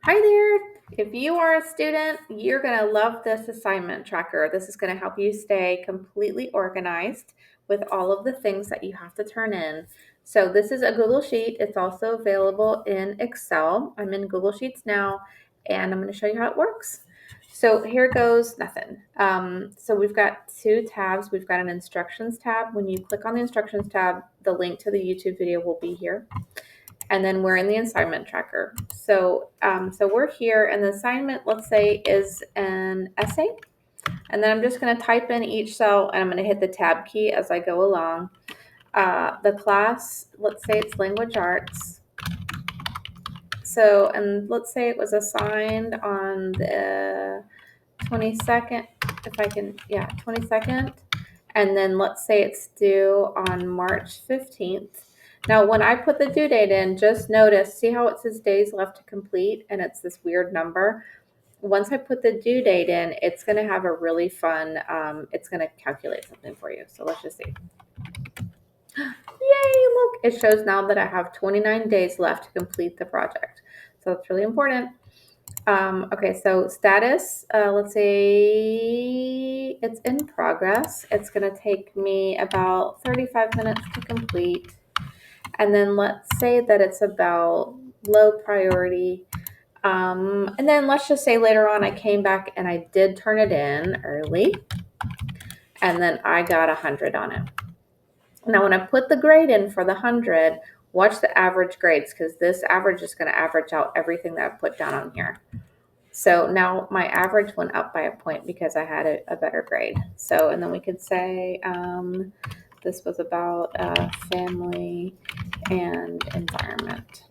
Hi there. If you are a student, you're going to love this assignment tracker. This is going to help you stay completely organized with all of the things that you have to turn in. So this is a Google Sheet. It's also available in Excel. I'm in Google Sheets now, and I'm going to show you how it works. So here goes nothing. So we've got two tabs. We've got an instructions tab. When you click on the instructions tab, the link to the YouTube video will be here. And then we're in the assignment tracker. So we're here, and the assignment, let's say, is an essay. And then I'm just going to type in each cell, and I'm going to hit the tab key as I go along. The class, let's say it's language arts. So, and let's say it was assigned on the 22nd, if I can, 22nd. And then let's say it's due on March 15th. Now, when I put the due date in, just notice, see how it says days left to complete, and it's this weird number. Once I put the due date in, it's going to have a really fun, it's going to calculate something for you. So let's just see. Yay, look, it shows now that I have 29 days left to complete the project. So that's really important. Okay, so status, let's say it's in progress. It's going to take me about 35 minutes to complete. And then let's say that it's about low priority. And then let's just say later on I came back and I did turn it in early. And then I got 100 on it. Now, when I put the grade in for the 100, watch the average grades, because this average is going to average out everything that I've put down on here. So now my average went up by a point because I had a better grade. So, and then we could say this was about family and environment.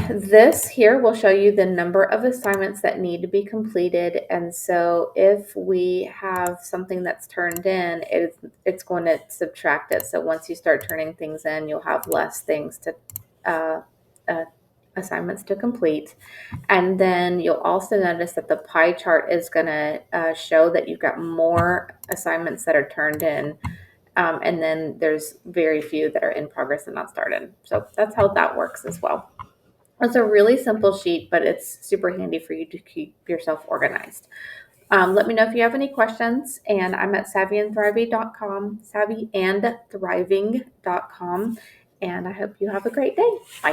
This here will show you the number of assignments that need to be completed. And so if we have something that's turned in, it's going to subtract it. So once you start turning things in, you'll have less things to assignments to complete. And then you'll also notice that the pie chart is going to show that you've got more assignments that are turned in. And then there's very few that are in progress and not started. So that's how that works as well. It's a really simple sheet, but it's super handy for you to keep yourself organized. Let me know if you have any questions, and I'm at savvyandthriving.com, savvyandthriving.com, and I hope you have a great day. Bye.